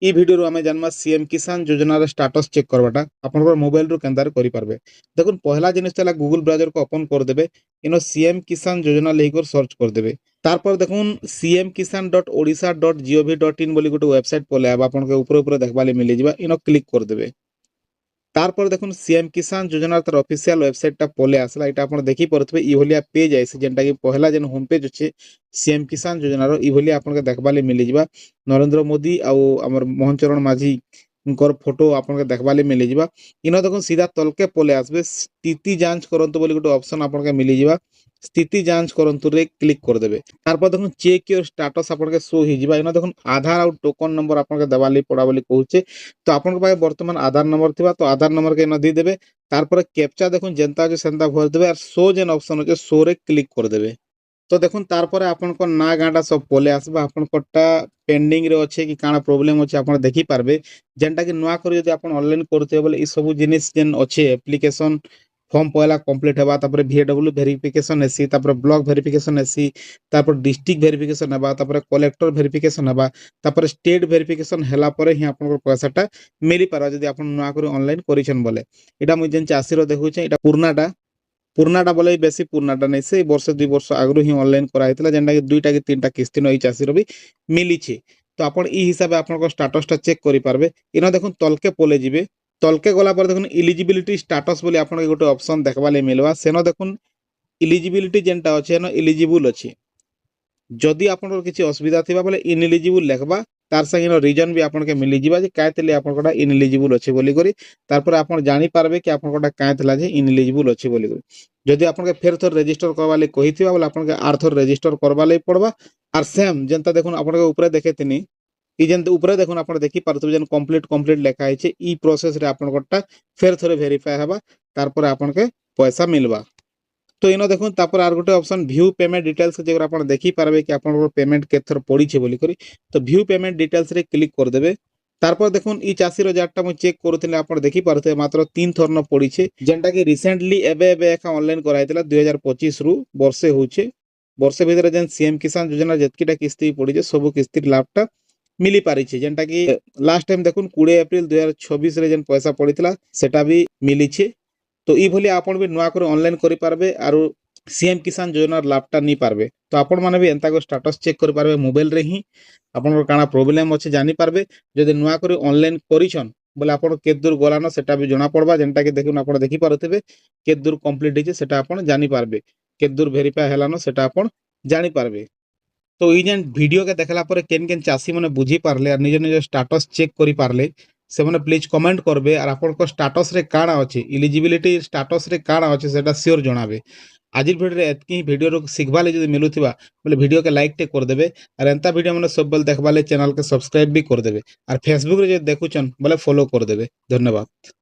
ई video आम जाना CM किसान योजनार स्टाटस चेक करवाटा आप मोबाइल रू केन्दार करेंगे। देखो पहला जिनिस गूगल ब्राउजर को ओपन करदे इन सीएम किसान योजना लेकर सर्च करदे। तारपर देखुन cmkisan.odisha.gov.in बोली गोटे वेबसाइट पले आपन के ऊपर देखबा मिल जावा इन क्लिक करदे। तारपर देखुन सीएम किसान योजना तार ऑफिशियल वेबसाइट टा पले आसला एटा आपण देखि परथबे ई भलिया पेज आइसे जेंटा कि पहला जेन होम पेज अछि सीएम किसान योजना रो ई भलिया आपण के देखबा ले मिल जिबा। नरेंद्र मोदी आउ हमर मोहन चरण माझी उनकर फोटो आपन के देखबा ले मिल जिबा। इनो देखुन सीधा तलके पले आसबे स्थिति जांच करंतु बोली गोटे ऑप्शन आपन के मिल जिबा। स्थिति जांच करंतु रे क्लिक कर देबे। तारपर देखुन चेक योर स्टेटस आपन के शो हि जिबा। इनो देखुन आधार आउ टोकन नंबर आपन के दबाली पड़ा बोली कहूचे। तो आपन के वर्तमान आधार नंबर थिबा तो आधार नंबर के न दी देबे। तारपर कैप्चा देखुन जनता जो सेंता भर देबे और शो जेन ऑप्शन होचे शो रे क्लिक कर देबे। तो देखुन तारपर आपन को ना गांडा सब पले आसबा। आपन कोटा पेंडिंग रे अच्छे कि काना प्रॉब्लम अच्छे आपन देखि पारबे। जेंटा कि नुआ करी यदि आपन ऑनलाइन करते बोले ई सब जिनिस जेन अच्छे एप्लीकेशन फॉर्म पहला कंप्लीट हेबा तापर VAW वेरिफिकेशन एसी तापर ब्लॉक वेरिफिकेशन एसी तापर डिस्ट्रिक्ट वेरिफिकेशन हेबा तापर कलेक्टर वेरिफिकेशन हेबा तापर स्टेट वेरिफिकेशन हैला परे ही आपन पैसाटा मिली पारा जदि आपन नुआ करी ऑनलाइन करिछन बोले। एटा मु जेन चासी रो देखुचे एटा पुरनाटा बोले बेसी पुरनाटा नहीं से वर्ष 2 वर्ष आगु ही ऑनलाइन कराइतला जेंटा कि 2टा कि 3टा किस्ती न ई चासी रो भी मिली छे। तो आपन ई हिसाब से आपन को स्टेटस टा चेक करि पारबे। इना देखुन तलके पले जिबे। तलके गला पर देखुन एलिजिबिलिटी स्टेटस बोली आपन के गोटे ऑप्शन देखबा ले मिलवा। सेनो देखुन एलिजिबिलिटी जेंटा अछि न एलिजिबल अछि। जदि आपन किसी असुविधा थिबा बोले इनएलिजिबल लेखबा तार संगे रीजन भी आपन के मिली जिबा जे कायतले आपन कोटा इनएलिजिबल अछि बोली करी। तारपर आपन जानि पारबे कि आपन कोटा कायतला जे इनएलिजिबल अछि बोली करी। जदि आपन के फेर थोर रजिस्टर करबा ले कहिथिबा बोले आपन के आर थोर रजिस्टर करबा ले पड़बा। आर सेम जेंता देखुन आपन के ऊपर देखेतिनी ई जेंत ऊपर देखुन आपन देखि पारथबे जेन कंप्लीट लेखा आइछे ई प्रोसेस रे आपन कोटा फेर थोरे वेरीफाई हेबा तारपर आपन के पैसा मिलबा। तो इनो देखुन तापर आर गोटे ऑप्शन व्यू पेमेंट डिटेल्स जे आपन देखि पारबे कि आपन पेमेंट केथर पड़ी छे बोली करी। तो व्यू पेमेंट डिटेल्स रे क्लिक कर देबे। तारपर देखुन ई 84 जारटा मु चेक करूथिले आपन देखि पारथे मात्र 3 थर न पड़ी छे जेंटा कि रिसेंटली एबे एका ऑनलाइन कराइतला 2025 रु वर्षे होचे। वर्षे भीतर जेन सीएम किसान योजना जेतकीटा किस्ती पड़ी छे सब किस्ती लाभटा मिली पारी छे जेंटा कि लास्ट टाइम देखुन 20 अप्रैल 2026 रे जेन पैसा पड़ीतला सेटा भी मिली छे। तो ई भली आपन भी नुआ करे ऑनलाइन करि पारबे आरो सीएम किसान योजना लाभटा नी पारबे। तो आपन माने भी एंता को स्टेटस चेक करि पारबे मोबाइल रे ही। आपन काना प्रॉब्लम अछि जानि पारबे। जदि नुआ करे ऑनलाइन करिछन बोले आपन के दूर गलानो सेटा भी जणा पड़बा जेंटा कि देखुन आपन देखि पारथिबे के दूर कंप्लीट हिचे सेटा आपन जानि पारबे। के दूर वेरीफाई हेलानो सेटा आपन जानि पारबे। तो ई जेन वीडियो के देखला पर केन चासी माने बुझी पारले और निज निज स्टेटस चेक करि पारले से माने प्लीज कमेंट करबे और आपन को स्टेटस रे काना अछि एलिजिबिलिटी स्टेटस रे काना अछि सेटा श्योर जणाबे। आज वीडियो रे एतकी वीडियो रो सिखबा ले जदि मिलुथिबा बोले वीडियो के लाइक टे कर देबे और एंता वीडियो माने सब बेल देखबा ले चैनल के सब्सक्राइब भी कर देबे और फेसबुक रे जे देखुचन बोले फॉलो कर देबे। धन्यवाद।